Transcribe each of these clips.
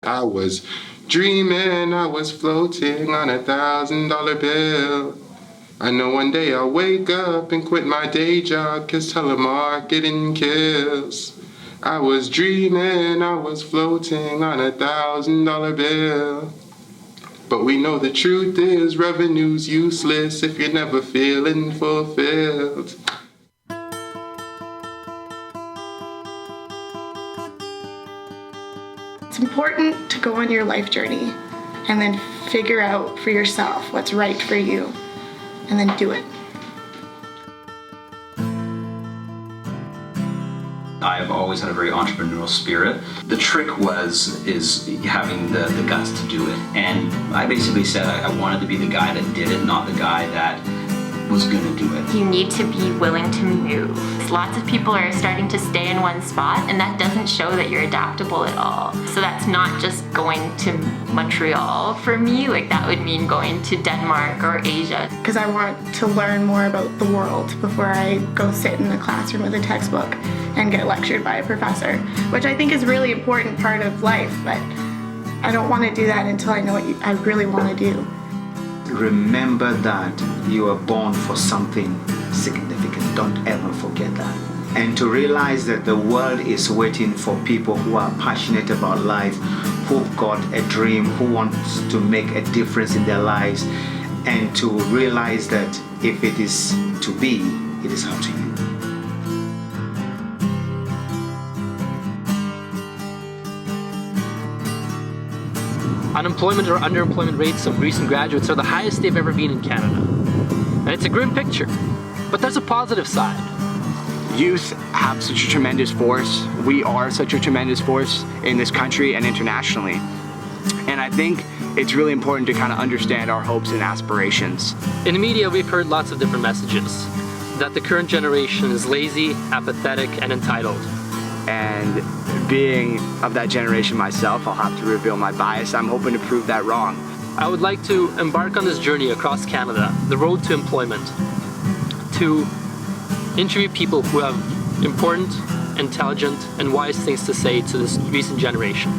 I was dreaming, I was floating on $1,000 bill. I know one day I'll wake up and quit my day job 'cause telemarketing kills. I was dreaming, I was floating on $1,000 bill. But we know the truth is revenue's useless if you're never feeling fulfilled. It's important to go on your life journey and then figure out for yourself what's right for you and then do it. I've always had a very entrepreneurial spirit. The trick is having the guts to do it. And I basically said I wanted to be the guy that did it, not the guy that was gonna do it. You need to be willing to move. Lots of people are starting to stay in one spot, and that doesn't show that you're adaptable at all. So that's not just going to Montreal for me, like that would mean going to Denmark or Asia. Because I want to learn more about the world before I go sit in the classroom with a textbook and get lectured by a professor, which I think is a really important part of life, but I don't want to do that until I know what I really want to do. Remember that you are born for something significant. Don't ever forget that. And to realize that the world is waiting for people who are passionate about life, who've got a dream, who wants to make a difference in their lives, and to realize that if it is to be, it is up to you. Unemployment or underemployment rates of recent graduates are the highest they've ever been in Canada. And it's a grim picture, but there's a positive side. Youth have such a tremendous force. We are such a tremendous force in this country and internationally. And I think it's really important to kind of understand our hopes and aspirations. In the media, we've heard lots of different messages. That the current generation is lazy, apathetic, and entitled. And being of that generation myself, I'll have to reveal my bias. I'm hoping to prove that wrong. I would like to embark on this journey across Canada, the road to employment, to interview people who have important, intelligent, and wise things to say to this recent generation.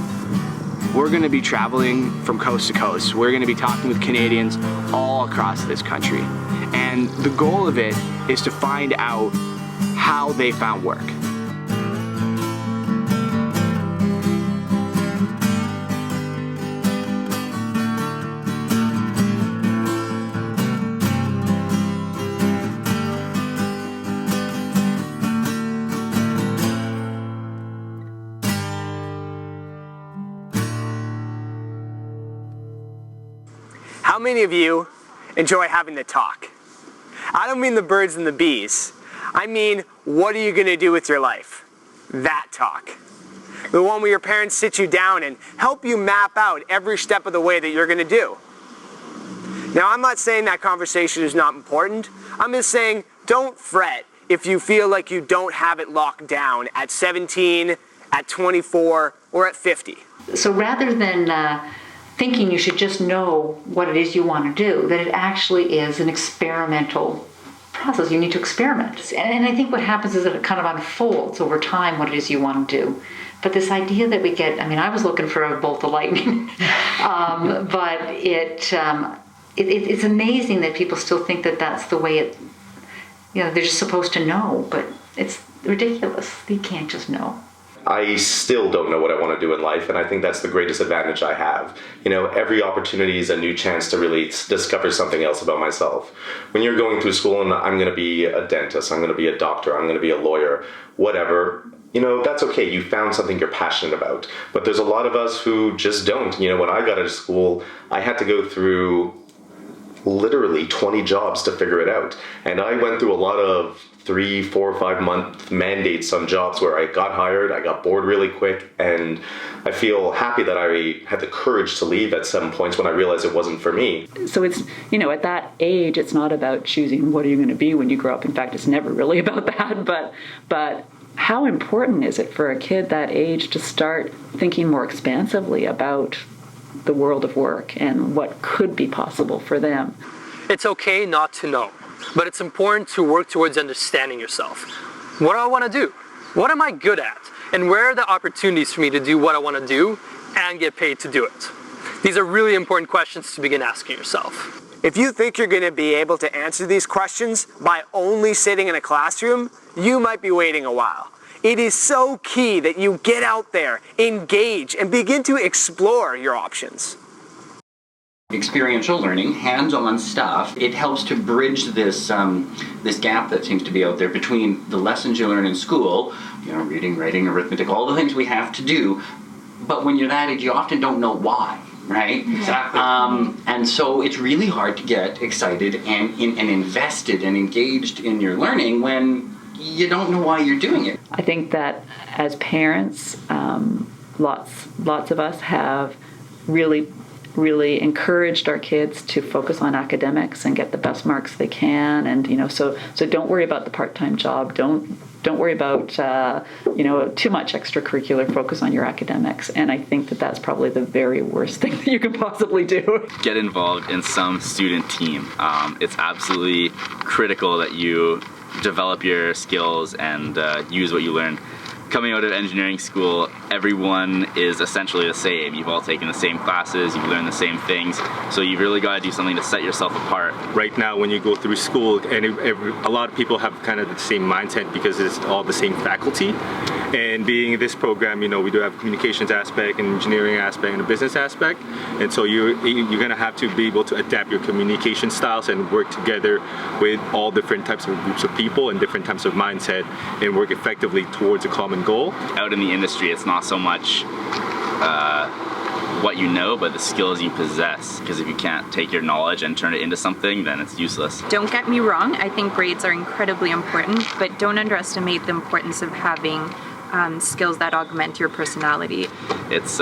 We're going to be traveling from coast to coast. We're going to be talking with Canadians all across this country. And the goal of it is to find out how they found work. How many of you enjoy having the talk? I don't mean the birds and the bees. I mean, what are you going to do with your life? That talk. The one where your parents sit you down and help you map out every step of the way that you're going to do. Now, I'm not saying that conversation is not important. I'm just saying don't fret if you feel like you don't have it locked down at 17, at 24, or at 50. So rather than thinking you should just know what it is you want to do, that it actually is an experimental process. You need to experiment. And I think what happens is that it kind of unfolds over time what it is you want to do. But this idea that we get, I mean, I was looking for a bolt of lightning, but it's amazing that people still think that that's the way it, you know, they're just supposed to know, but it's ridiculous. You can't just know. I still don't know what I want to do in life, and I think that's the greatest advantage I have. You know, every opportunity is a new chance to really discover something else about myself. When you're going through school and I'm going to be a dentist, I'm going to be a doctor, I'm going to be a lawyer, whatever, you know, that's okay. You found something you're passionate about. But there's a lot of us who just don't. You know, when I got out of school, I had to go through literally 20 jobs to figure it out. And I went through a lot of 3, 4, 5 month mandates on jobs where I got hired, I got bored really quick, and I feel happy that I had the courage to leave at some points when I realized it wasn't for me. So it's, you know, at that age, it's not about choosing what are you going to be when you grow up. In fact, it's never really about that, but how important is it for a kid that age to start thinking more expansively about the world of work and what could be possible for them? It's okay not to know, but it's important to work towards understanding yourself. What do I want to do? What am I good at? And where are the opportunities for me to do what I want to do and get paid to do it? These are really important questions to begin asking yourself. If you think you're going to be able to answer these questions by only sitting in a classroom, you might be waiting a while. It is so key that you get out there, engage, and begin to explore your options. Experiential learning, hands-on stuff, it helps to bridge this this gap that seems to be out there between the lessons you learn in school, reading, writing, arithmetic, all the things we have to do, but when you're that age, you often don't know why. Right? Exactly. And so it's really hard to get excited and invested and engaged in your learning when you don't know why you're doing it. I think that as parents, lots of us have really encouraged our kids to focus on academics and get the best marks they can, and so don't worry about the part-time job. Don't worry about too much extracurricular. Focus on your academics, and I think that that's probably the very worst thing that you could possibly do. Get involved in some student team. It's absolutely critical that you develop your skills and use what you learn. Coming out of engineering school, everyone is essentially the same. You've all taken the same classes, you've learned the same things, so you've really got to do something to set yourself apart. Right now, when you go through school, and a lot of people have kind of the same mindset because it's all the same faculty. And being in this program, we do have a communications aspect, an engineering aspect, and a business aspect. And so you're going to have to be able to adapt your communication styles and work together with all different types of groups of people and different types of mindset and work effectively towards a common goal. Out in the industry, it's not so much what you know, but the skills you possess, because if you can't take your knowledge and turn it into something, then it's useless. Don't get me wrong, I think grades are incredibly important, but don't underestimate the importance of having skills that augment your personality. It's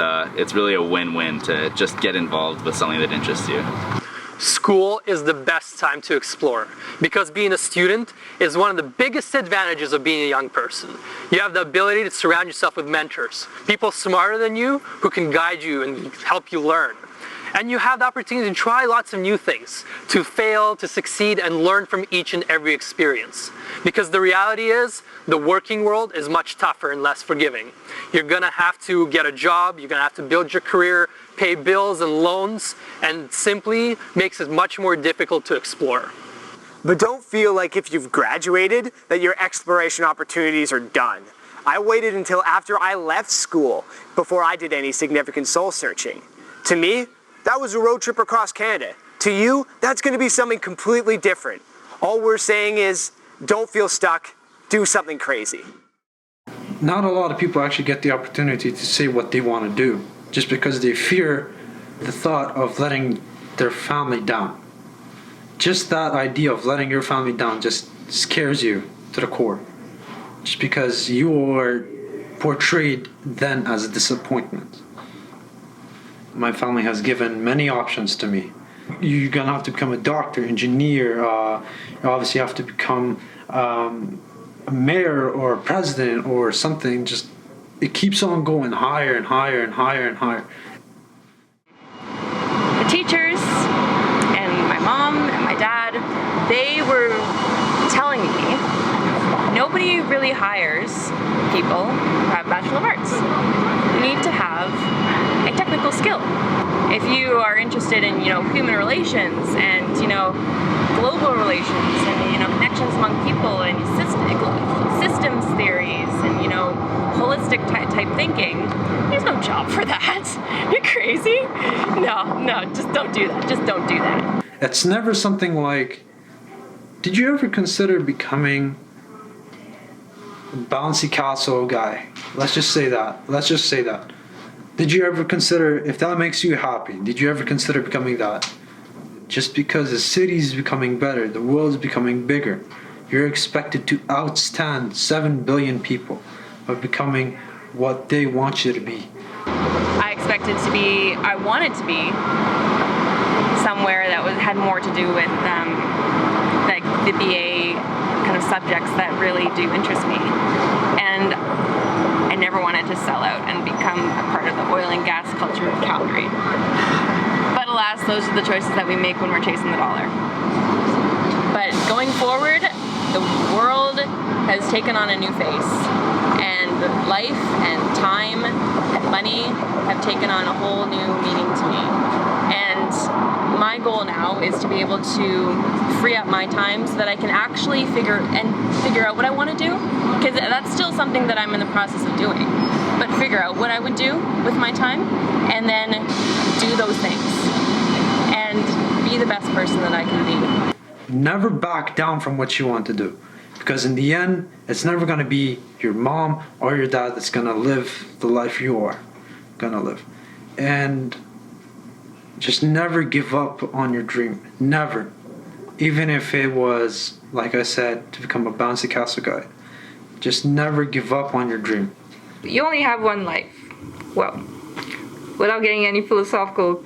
really a win-win to just get involved with something that interests you. School is the best time to explore, because being a student is one of the biggest advantages of being a young person. You have the ability to surround yourself with mentors, people smarter than you who can guide you and help you learn. And you have the opportunity to try lots of new things, to fail, to succeed, and learn from each and every experience. Because the reality is, the working world is much tougher and less forgiving. You're gonna have to get a job, you're gonna have to build your career, pay bills and loans, and simply makes it much more difficult to explore. But don't feel like if you've graduated that your exploration opportunities are done. I waited until after I left school before I did any significant soul searching. To me, that was a road trip across Canada. To you, that's going to be something completely different. All we're saying is, don't feel stuck, do something crazy. Not a lot of people actually get the opportunity to say what they want to do, just because they fear the thought of letting their family down. Just that idea of letting your family down just scares you to the core. Just because you are portrayed then as a disappointment. My family has given many options to me. You're gonna have to become a doctor, engineer, you obviously have to become a mayor or a president or something. Just it keeps on going higher and higher and higher and higher. The teachers and my mom and my dad, they were telling me nobody really hires people who have Bachelor of Arts. You need to have a technical skill. If you are interested in, human relations and, global relations and, connections among people and systems theories and, holistic type thinking, there's no job for that. You're crazy? No, just don't do that. Just don't do that. It's never something like, did you ever consider becoming a bouncy castle guy? Let's just say that. Did you ever consider, if that makes you happy, did you ever consider becoming that? Just because the city's becoming better, the world's becoming bigger, you're expected to outstand 7 billion people by becoming what they want you to be. I wanted to be somewhere that had more to do with like the BA kind of subjects that really do interest me. And I never wanted to sell out and become a part of the oil and gas culture of Calgary. But alas, those are the choices that we make when we're chasing the dollar. But going forward, the world has taken on a new face. And life and time and money have taken on a whole new meaning to me. And my goal now is to be able to free up my time so that I can actually figure out what I want to do, because that's still something that I'm in the process of doing. But figure out what I would do with my time and then do those things and be the best person that I can be. Never back down from what you want to do, because in the end, it's never going to be your mom or your dad that's going to live the life you are going to live. And just never give up on your dream. Never. Even if it was, like I said, to become a bouncy castle guy. Just never give up on your dream. You only have one life. Well, without getting any philosophical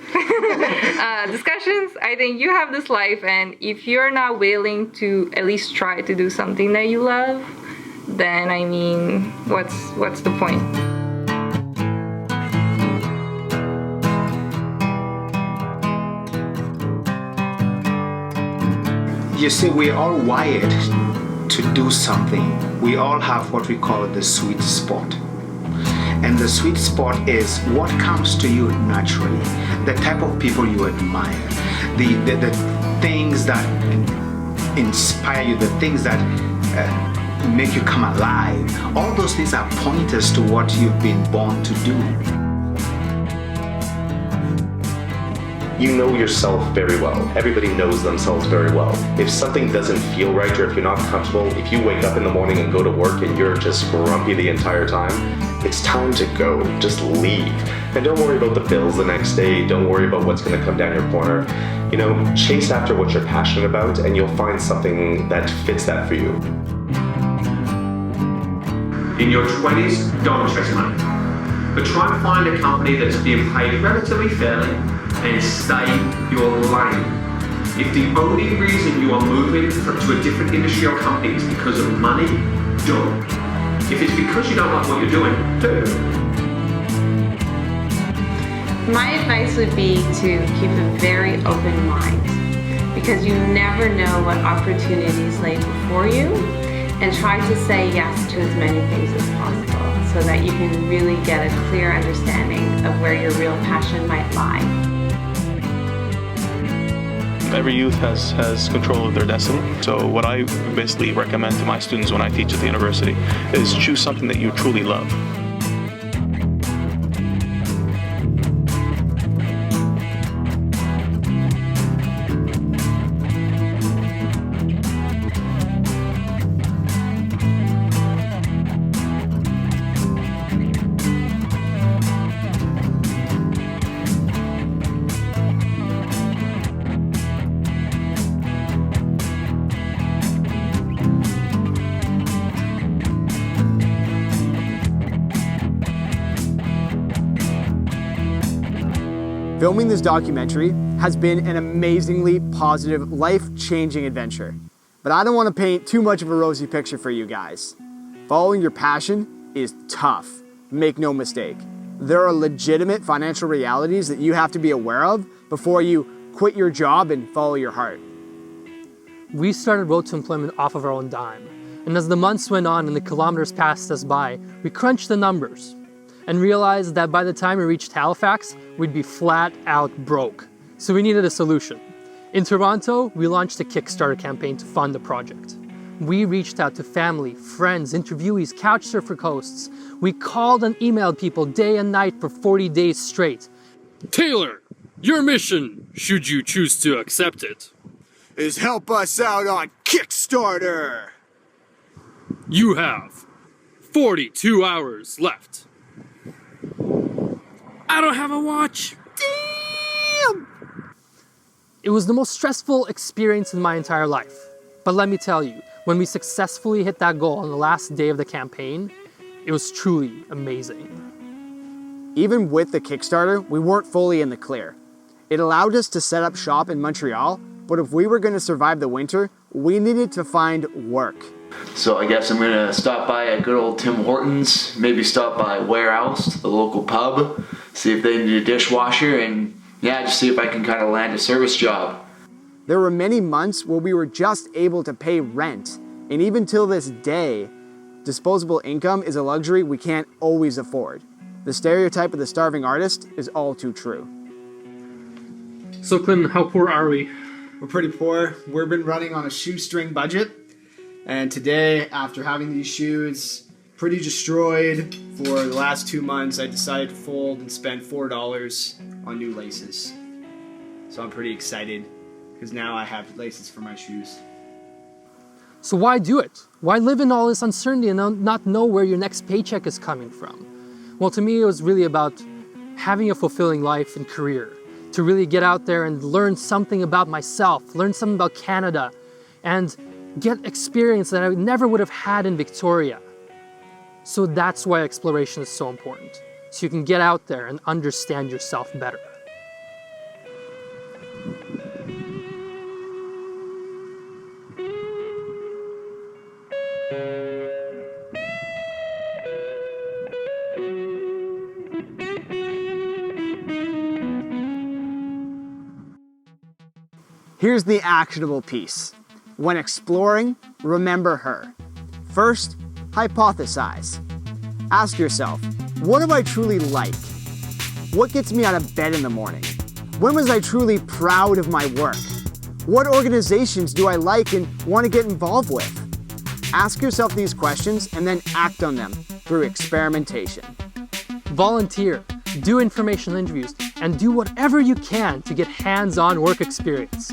discussions, I think you have this life, and if you're not willing to at least try to do something that you love, then I mean, what's the point? You see, we're all wired to do something. We all have what we call the sweet spot. And the sweet spot is what comes to you naturally, the type of people you admire, the things that inspire you, the things that make you come alive. All those things are pointers to what you've been born to do. You know yourself very well. Everybody knows themselves very well. If something doesn't feel right, or if you're not comfortable, if you wake up in the morning and go to work and you're just grumpy the entire time, it's time to go. Just leave. And don't worry about the bills the next day. Don't worry about what's going to come down your corner. You know, chase after what you're passionate about, and you'll find something that fits that for you. In your 20s, don't chase money. But try and find a company that's being paid relatively fairly and stay your lane. If the only reason you are moving to a different industry or company is because of money, don't. If it's because you don't like what you're doing, do. My advice would be to keep a very open mind, because you never know what opportunities lay before you, and try to say yes to as many things as possible so that you can really get a clear understanding of where your real passion might lie. Every youth has control of their destiny. So what I basically recommend to my students when I teach at the university is choose something that you truly love. Filming this documentary has been an amazingly positive, life-changing adventure. But I don't want to paint too much of a rosy picture for you guys. Following your passion is tough, make no mistake. There are legitimate financial realities that you have to be aware of before you quit your job and follow your heart. We started Road to Employment off of our own dime. And as the months went on and the kilometers passed us by, we crunched the numbers and realized that by the time we reached Halifax, we'd be flat out broke. So we needed a solution. In Toronto, we launched a Kickstarter campaign to fund the project. We reached out to family, friends, interviewees, couchsurfer hosts. We called and emailed people day and night for 40 days straight. Taylor, your mission, should you choose to accept it, is help us out on Kickstarter. You have 42 hours left. I don't have a watch. Damn! It was the most stressful experience in my entire life. But let me tell you, when we successfully hit that goal on the last day of the campaign, it was truly amazing. Even with the Kickstarter, we weren't fully in the clear. It allowed us to set up shop in Montreal, but if we were going to survive the winter, we needed to find work. So I guess I'm going to stop by a good old Tim Hortons, maybe stop by Warehouse, the local pub, see if they need a dishwasher, and yeah, just see if I can kind of land a service job. There were many months where we were just able to pay rent, and even till this day, Disposable income is a luxury we can't always afford. The stereotype of the starving artist is all too true. So Clinton, how poor are we? We're pretty poor. We've been running on a shoestring budget. And today, after having these shoes pretty destroyed for the last 2 months, I decided to fold and spend $4 on new laces. So I'm pretty excited because now I have laces for my shoes. So why do it? Why live in all this uncertainty and not know where your next paycheck is coming from? Well, to me, it was really about having a fulfilling life and career, to really get out there and learn something about myself, learn something about Canada, and get experience that I never would have had in Victoria. So that's why exploration is so important, so you can get out there and understand yourself better. Here's the actionable piece. When exploring, remember her. First, hypothesize. Ask yourself, what do I truly like? What gets me out of bed in the morning? When was I truly proud of my work? What organizations do I like and want to get involved with? Ask yourself these questions and then act on them through experimentation. Volunteer, do informational interviews, and do whatever you can to get hands-on work experience.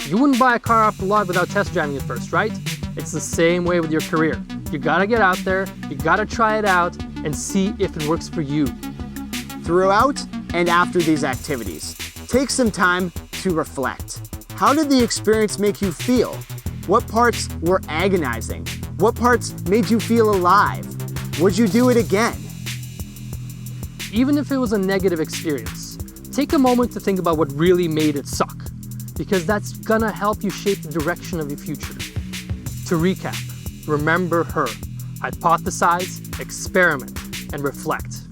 You wouldn't buy a car off the lot without test driving it first, right? It's the same way with your career. You gotta get out there, you gotta try it out, and see if it works for you. Throughout and after these activities, take some time to reflect. How did the experience make you feel? What parts were agonizing? What parts made you feel alive? Would you do it again? Even if it was a negative experience, take a moment to think about what really made it suck, because that's gonna help you shape the direction of your future. To recap, remember her, hypothesize, experiment, and reflect.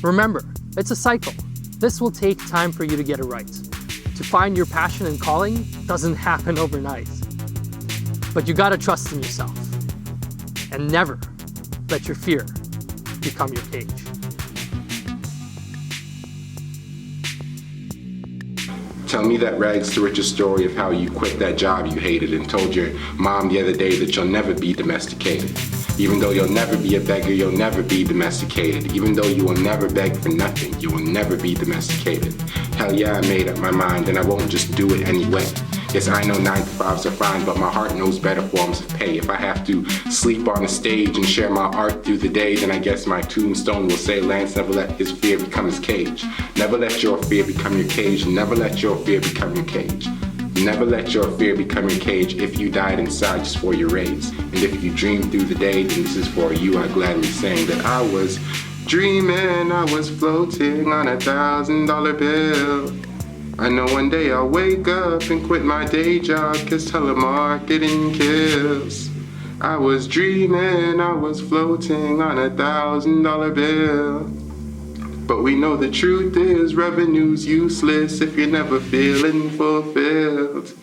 Remember, it's a cycle. This will take time for you to get it right. To find your passion and calling doesn't happen overnight. But you gotta trust in yourself. And never let your fear become your cage. Tell me that rags to riches story of how you quit that job you hated and told your mom the other day that you'll never be domesticated. Even though you'll never be a beggar, you'll never be domesticated. Even though you will never beg for nothing, you will never be domesticated. Hell yeah, I made up my mind and I won't just do it anyway. Yes, I know 9-to-5s are fine, but my heart knows better forms of pay. If I have to sleep on a stage and share my art through the day, then I guess my tombstone will say, Lance never let his fear become his cage. Never let your fear become your cage. Never let your fear become your cage. Never let your fear become your cage. If you died inside just for your raise. And if you dream through the day, then this is for you. I gladly sang that I was dreaming, I was floating on $1,000 bill. I know one day I'll wake up and quit my day job, 'cause telemarketing kills. I was dreaming, I was floating on $1,000 bill. But we know the truth is revenue's useless if you're never feeling fulfilled.